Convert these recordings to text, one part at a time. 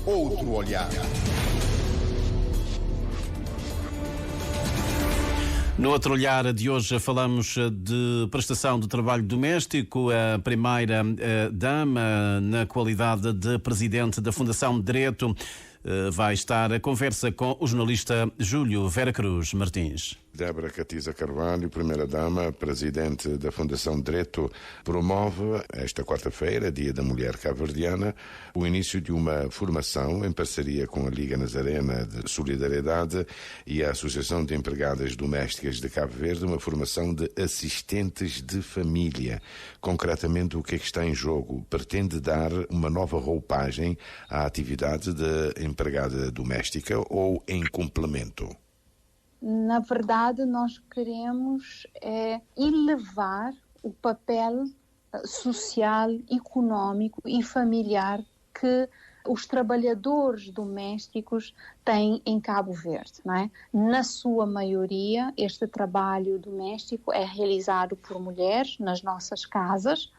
outro olhar. No outro olhar de hoje falamos de prestação de trabalho doméstico. A primeira dama, na qualidade de presidente da Fundação Direito, vai estar a conversa com o jornalista Júlio Vera Cruz Martins. Débora Catiza Carvalho, primeira-dama, presidente da Fundação Direito, promove esta quarta-feira, Dia da Mulher Cabo-Verdiana, o início de uma formação em parceria com a Liga Nazarena de Solidariedade e a Associação de Empregadas Domésticas de Cabo Verde, uma formação de assistentes de família. Concretamente, o que é que está em jogo? Pretende dar uma nova roupagem à atividade de empregada doméstica ou em complemento? Na verdade, nós queremos elevar o papel social, económico e familiar que os trabalhadores domésticos têm em Cabo Verde, não é? Na sua maioria, este trabalho doméstico é realizado por mulheres nas nossas casas.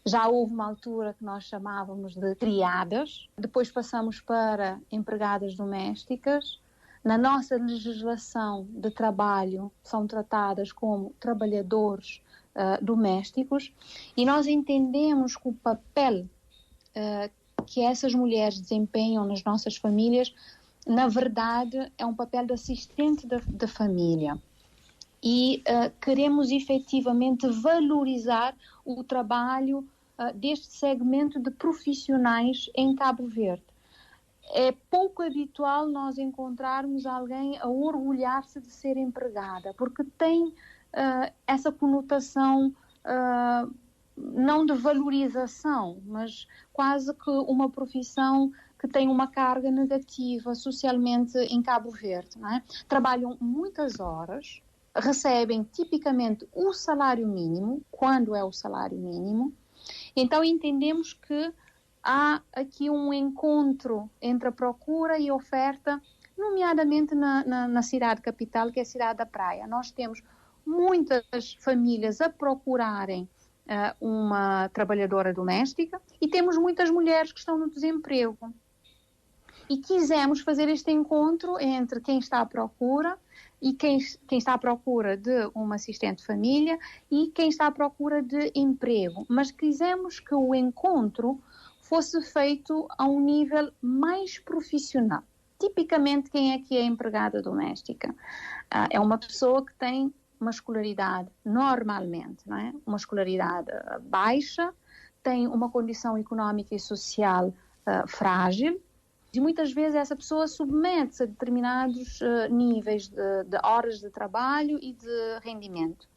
Já houve uma altura que nós chamávamos de criadas, depois passamos para empregadas domésticas. Na nossa legislação de trabalho são tratadas como trabalhadores domésticos e nós entendemos que o papel que essas mulheres desempenham nas nossas famílias, na verdade, é um papel de assistente da família. E queremos efetivamente valorizar o trabalho deste segmento de profissionais em Cabo Verde. É pouco habitual nós encontrarmos alguém a orgulhar-se de ser empregada, porque tem essa conotação não de valorização, mas quase que uma profissão que tem uma carga negativa socialmente em Cabo Verde, não é? Trabalham muitas horas, recebem tipicamente o salário mínimo, quando é o salário mínimo. Então entendemos que há aqui um encontro entre a procura e a oferta, nomeadamente na cidade capital, que é a cidade da Praia. Nós temos muitas famílias a procurarem uma trabalhadora doméstica e temos muitas mulheres que estão no desemprego. E quisemos fazer este encontro entre quem está à procura e quem está à procura de uma assistente de família e quem está à procura de emprego. Mas quisemos que o encontro fosse feito a um nível mais profissional. Tipicamente, quem é que é empregada doméstica? É uma pessoa que tem uma escolaridade, normalmente, não é? Uma escolaridade baixa, tem uma condição económica e social frágil, e muitas vezes essa pessoa submete-se a determinados níveis de horas de trabalho e de rendimento.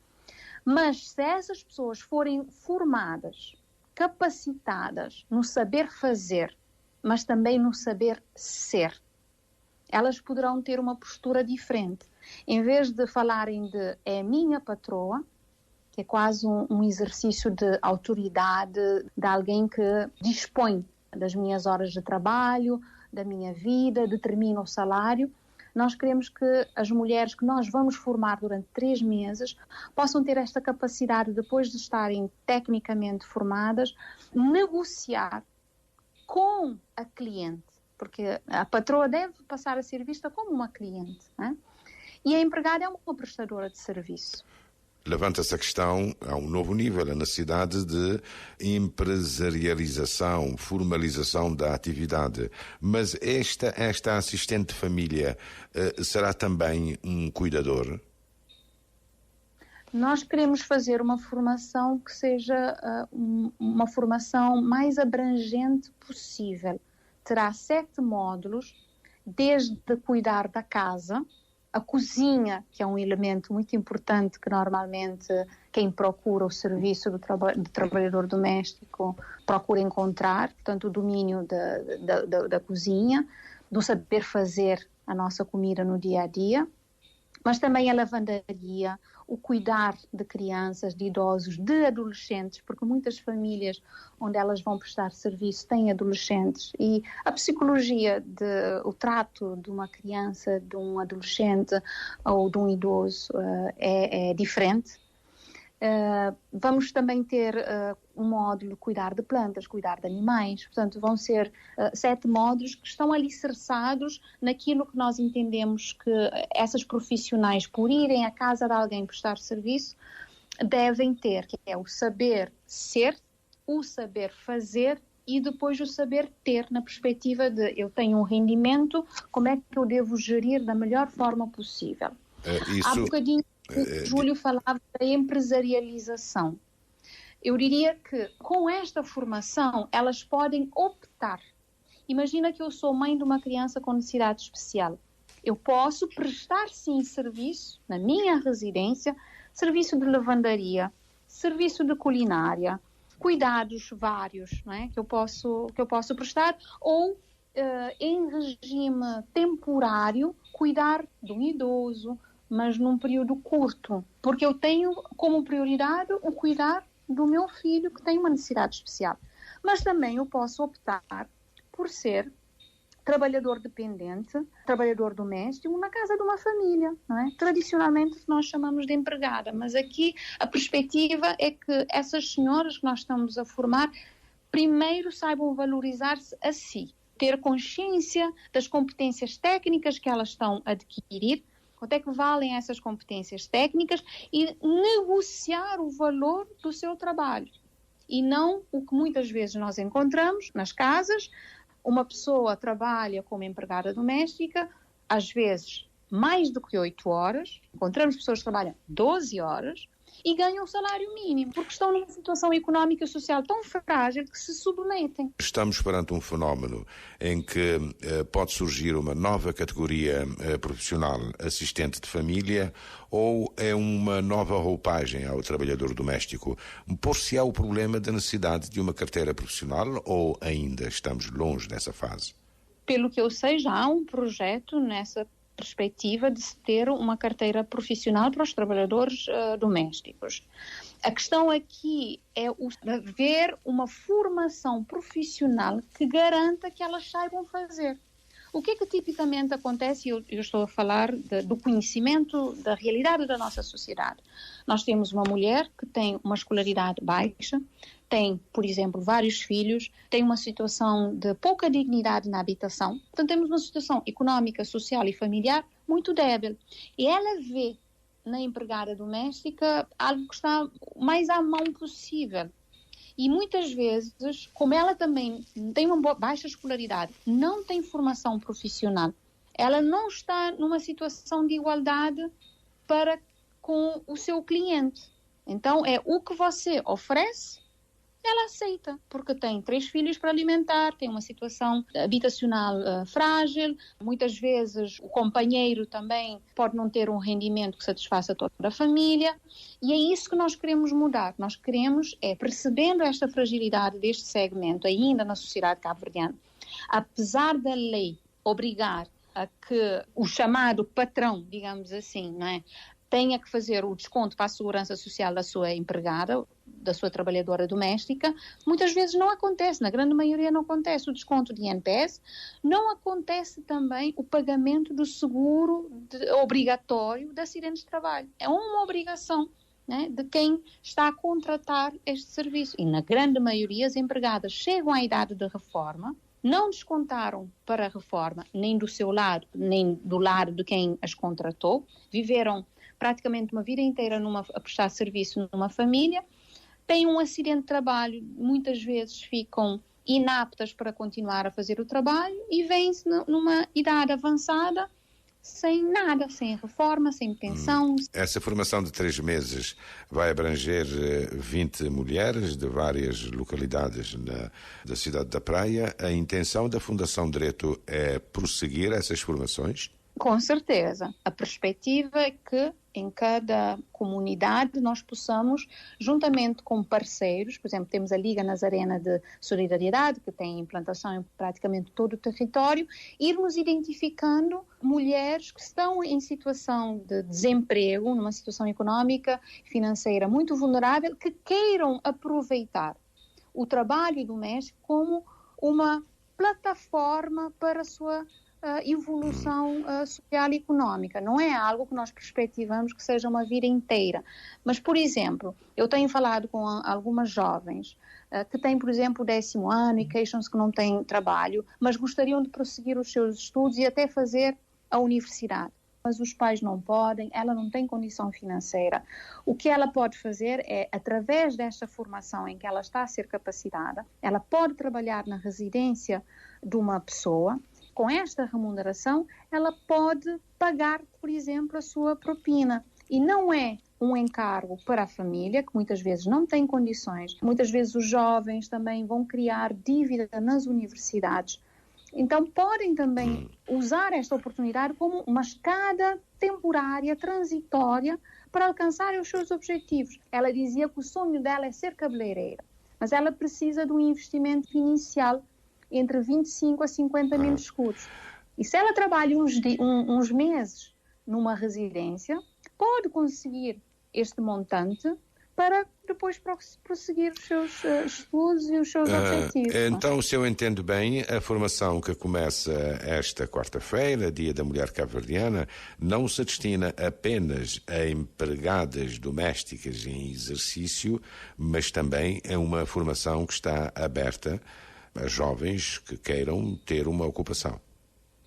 Mas se essas pessoas forem formadas, capacitadas no saber fazer, mas também no saber ser, elas poderão ter uma postura diferente. Em vez de falarem de é minha patroa, que é quase um exercício de autoridade de alguém que dispõe das minhas horas de trabalho, da minha vida, determina o salário, nós queremos que as mulheres que nós vamos formar durante 3 meses possam ter esta capacidade, depois de estarem tecnicamente formadas, negociar com a cliente, porque a patroa deve passar a ser vista como uma cliente, né? E a empregada é uma prestadora de serviço. Levanta-se a questão, a um novo nível, a necessidade de empresarialização, formalização da atividade. Mas esta assistente de família será também um cuidador? Nós queremos fazer uma formação que seja uma formação mais abrangente possível. Terá 7 módulos, desde cuidar da casa, a cozinha, que é um elemento muito importante que normalmente quem procura o serviço de trabalhador doméstico procura encontrar, portanto o domínio da cozinha, do saber fazer a nossa comida no dia a dia, mas também a lavandaria, o cuidar de crianças, de idosos, de adolescentes, porque muitas famílias onde elas vão prestar serviço têm adolescentes e a psicologia, o trato de uma criança, de um adolescente ou de um idoso é diferente. Vamos também ter um módulo cuidar de plantas, cuidar de animais. Portanto, vão ser 7 módulos que estão alicerçados naquilo que nós entendemos que essas profissionais, por irem à casa de alguém prestar serviço, devem ter, que é o saber ser, o saber fazer e depois o saber ter, na perspectiva de eu tenho um rendimento, como é que eu devo gerir da melhor forma possível. Há bocadinho o Júlio falava da empresarialização. Eu diria que com esta formação elas podem optar. Imagina que eu sou mãe de uma criança com necessidade especial. Eu posso prestar sim serviço na minha residência, serviço de lavandaria, serviço de culinária, cuidados vários, não é? que eu posso prestar, ou em regime temporário cuidar de um idoso, mas num período curto, porque eu tenho como prioridade o cuidar do meu filho que tem uma necessidade especial. Mas também eu posso optar por ser trabalhador dependente, trabalhador doméstico na casa de uma família, não é? Tradicionalmente nós chamamos de empregada, mas aqui a perspectiva é que essas senhoras que nós estamos a formar primeiro saibam valorizar-se a si, ter consciência das competências técnicas que elas estão a adquirir, quanto é que valem essas competências técnicas e negociar o valor do seu trabalho. E não o que muitas vezes nós encontramos nas casas, uma pessoa trabalha como empregada doméstica, às vezes mais do que 8 horas, encontramos pessoas que trabalham 12 horas e ganham um salário mínimo, porque estão numa situação económica e social tão frágil que se submetem. Estamos perante um fenómeno em que pode surgir uma nova categoria profissional, assistente de família, ou é uma nova roupagem ao trabalhador doméstico? Por-se-á o problema da necessidade de uma carteira profissional ou ainda estamos longe dessa fase? Pelo que eu sei, já há um projeto nessa perspectiva de se ter uma carteira profissional para os trabalhadores domésticos. A questão aqui é haver uma formação profissional que garanta que elas saibam fazer. O que é que tipicamente acontece? Eu estou a falar do conhecimento da realidade da nossa sociedade. Nós temos uma mulher que tem uma escolaridade baixa, tem, por exemplo, vários filhos, tem uma situação de pouca dignidade na habitação, portanto temos uma situação económica, social e familiar muito débil. E ela vê na empregada doméstica algo que está mais à mão possível. E muitas vezes, como ela também tem uma baixa escolaridade, não tem formação profissional, ela não está numa situação de igualdade para com o seu cliente. Então, é o que você oferece, ela aceita, porque tem 3 filhos para alimentar, tem uma situação habitacional frágil, muitas vezes o companheiro também pode não ter um rendimento que satisfaça toda a família, e é isso que nós queremos mudar. Nós queremos, percebendo esta fragilidade deste segmento ainda na sociedade cabo-verdiana, apesar da lei obrigar a que o chamado patrão, digamos assim, não é, tenha que fazer o desconto para a segurança social da sua empregada, da sua trabalhadora doméstica, muitas vezes não acontece, na grande maioria não acontece o desconto de INPS, não acontece também o pagamento do seguro obrigatório de acidentes de trabalho. É uma obrigação, né, de quem está a contratar este serviço. E na grande maioria as empregadas chegam à idade de reforma, não descontaram para a reforma, nem do seu lado, nem do lado de quem as contratou, viveram praticamente uma vida inteira a prestar serviço numa família, têm um acidente de trabalho, muitas vezes ficam inaptas para continuar a fazer o trabalho e vêm-se numa idade avançada sem nada, sem reforma, sem pensão. Essa formação de 3 meses vai abranger 20 mulheres de várias localidades da cidade da Praia. A intenção da Fundação Direto é prosseguir essas formações? Com certeza. A perspectiva é que em cada comunidade nós possamos, juntamente com parceiros, por exemplo, temos a Liga Nazarena de Solidariedade, que tem implantação em praticamente todo o território, irmos identificando mulheres que estão em situação de desemprego, numa situação económica e financeira muito vulnerável, que queiram aproveitar o trabalho doméstico como uma plataforma para a sua evolução social e económica. Não é algo que nós perspectivamos que seja uma vida inteira. Mas, por exemplo, eu tenho falado com algumas jovens que têm, por exemplo, o 10º ano e queixam-se que não têm trabalho, mas gostariam de prosseguir os seus estudos e até fazer a universidade. Mas os pais não podem, ela não tem condição financeira. O que ela pode fazer é, através desta formação em que ela está a ser capacitada, ela pode trabalhar na residência de uma pessoa. Com esta remuneração, ela pode pagar, por exemplo, a sua propina. E não é um encargo para a família, que muitas vezes não tem condições. Muitas vezes os jovens também vão criar dívida nas universidades. Então, podem também usar esta oportunidade como uma escada temporária, transitória, para alcançar os seus objetivos. Ela dizia que o sonho dela é ser cabeleireira, mas ela precisa de um investimento inicial entre 25 a 50 mil escudos. E se ela trabalha uns meses numa residência, pode conseguir este montante para depois prosseguir os seus estudos e os seus objetivos. Então, se eu entendo bem, a formação que começa esta quarta-feira, Dia da Mulher Cabo-Verdiana, não se destina apenas a empregadas domésticas em exercício, mas também é uma formação que está aberta a jovens que queiram ter uma ocupação.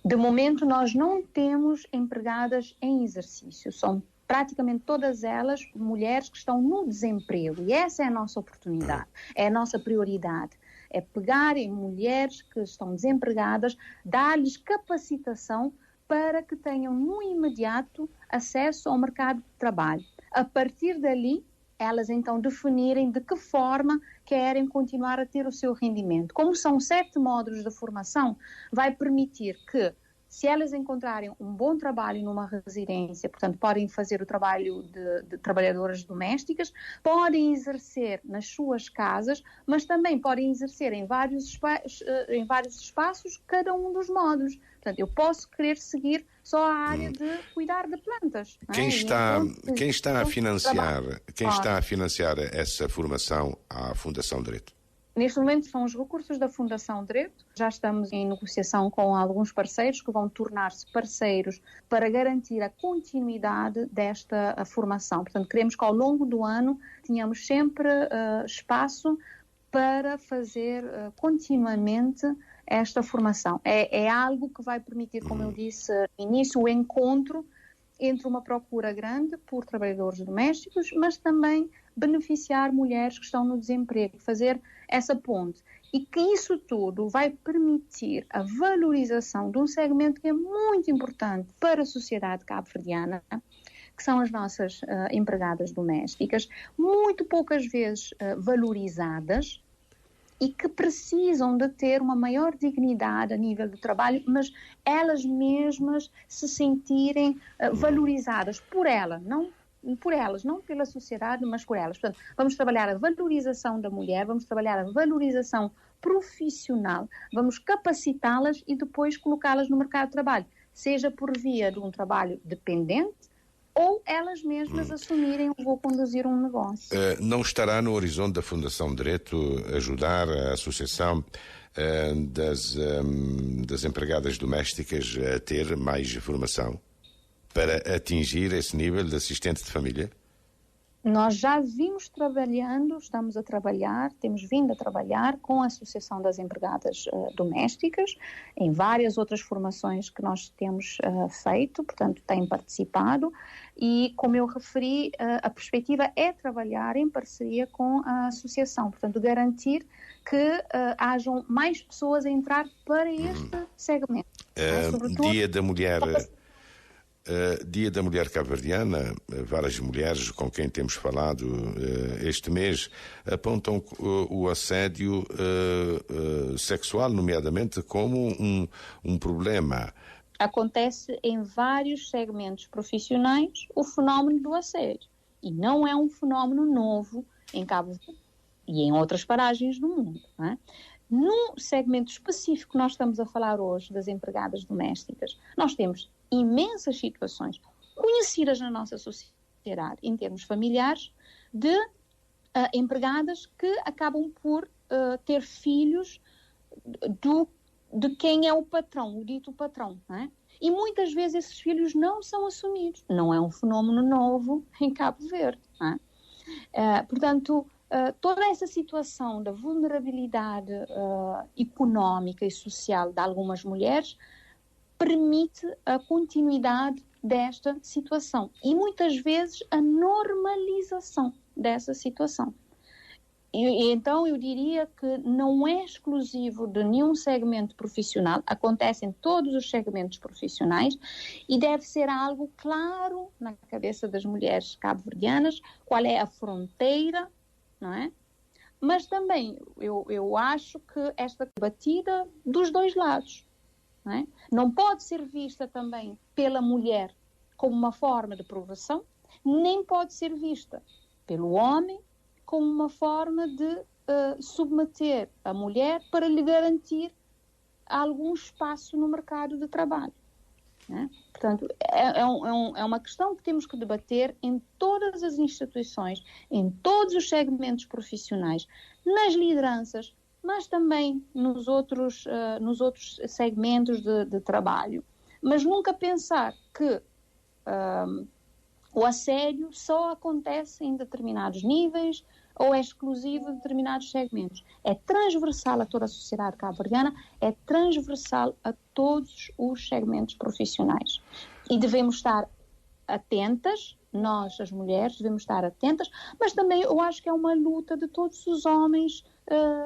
De momento, nós não temos empregadas em exercício. São praticamente todas elas mulheres que estão no desemprego. E essa é a nossa oportunidade, é a nossa prioridade. É pegar em mulheres que estão desempregadas, dar-lhes capacitação para que tenham no imediato acesso ao mercado de trabalho. A partir dali, elas então definirem de que forma querem continuar a ter o seu rendimento. Como são 7 módulos de formação, vai permitir que, se elas encontrarem um bom trabalho numa residência, portanto, podem fazer o trabalho de trabalhadoras domésticas, podem exercer nas suas casas, mas também podem exercer em vários espaços cada um dos módulos. Portanto, eu posso querer seguir só a área de cuidar de plantas. Quem está a financiar essa formação à Fundação Direito? Neste momento são os recursos da Fundação Direito. Já estamos em negociação com alguns parceiros que vão tornar-se parceiros para garantir a continuidade desta formação. Portanto, queremos que ao longo do ano tenhamos sempre espaço para fazer continuamente esta formação. É algo que vai permitir, como eu disse no início, o encontro entre uma procura grande por trabalhadores domésticos, mas também beneficiar mulheres que estão no desemprego, fazer essa ponte. E que isso tudo vai permitir a valorização de um segmento que é muito importante para a sociedade cabo-verdiana, que são as nossas empregadas domésticas, muito poucas vezes valorizadas, e que precisam de ter uma maior dignidade a nível do trabalho, mas elas mesmas se sentirem valorizadas por elas, não pela sociedade, mas por elas. Portanto, vamos trabalhar a valorização da mulher, vamos trabalhar a valorização profissional, vamos capacitá-las e depois colocá-las no mercado de trabalho, seja por via de um trabalho dependente, ou elas mesmas assumirem, vou conduzir um negócio. Não estará no horizonte da Fundação Direito ajudar a Associação das Empregadas Domésticas a ter mais formação para atingir esse nível de assistente de família? Nós já vimos trabalhando, temos vindo a trabalhar com a Associação das Empregadas Domésticas, em várias outras formações que nós temos feito, portanto, têm participado, e, como eu referi, a perspectiva é trabalhar em parceria com a Associação, portanto, garantir que hajam mais pessoas a entrar para este segmento. Dia da Mulher Cabo-Verdiana, várias mulheres com quem temos falado este mês apontam o assédio sexual, nomeadamente, como um problema. Acontece em vários segmentos profissionais o fenómeno do assédio. E não é um fenómeno novo em Cabo Verde e em outras paragens do mundo. Não é? No segmento específico que nós estamos a falar hoje, das empregadas domésticas, nós temos imensas situações conhecidas na nossa sociedade, em termos familiares, de empregadas que acabam por ter filhos de quem é o patrão, o dito patrão, não é? E muitas vezes esses filhos não são assumidos. Não é um fenómeno novo em Cabo Verde, não é? Portanto, toda essa situação da vulnerabilidade económica e social de algumas mulheres permite a continuidade desta situação e muitas vezes a normalização dessa situação. E então eu diria que não é exclusivo de nenhum segmento profissional, acontece em todos os segmentos profissionais e deve ser algo claro na cabeça das mulheres cabo-verdianas, qual é a fronteira, não é? Mas também eu acho que esta batida dos dois lados, não é? Não pode ser vista também pela mulher como uma forma de provação, nem pode ser vista pelo homem como uma forma de submeter a mulher para lhe garantir algum espaço no mercado de trabalho, né? Portanto, é uma questão que temos que debater em todas as instituições, em todos os segmentos profissionais, nas lideranças, mas também nos outros segmentos de trabalho. Mas nunca pensar que o assédio só acontece em determinados níveis ou é exclusivo de determinados segmentos. É transversal a toda a sociedade cabo-verdiana, é transversal a todos os segmentos profissionais. E devemos estar atentas, nós, as mulheres, devemos estar atentas, mas também eu acho que é uma luta de todos os homens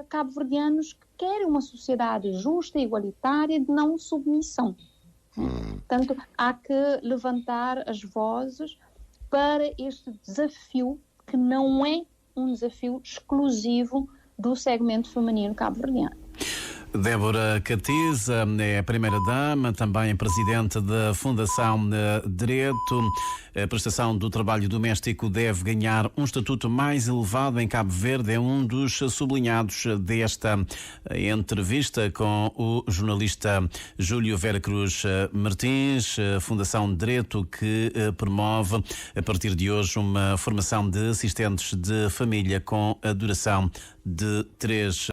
cabo-verdianos que querem uma sociedade justa e igualitária de não submissão. Portanto, há que levantar as vozes para este desafio que não é um desafio exclusivo do segmento feminino cabo-verdiano. Débora Catiz é a primeira-dama, também presidente da Fundação Direito. A prestação do trabalho doméstico deve ganhar um estatuto mais elevado em Cabo Verde. É um dos sublinhados desta entrevista com o jornalista Júlio Vera Cruz Martins. A Fundação Direito que promove, a partir de hoje, uma formação de assistentes de família com a duração de 3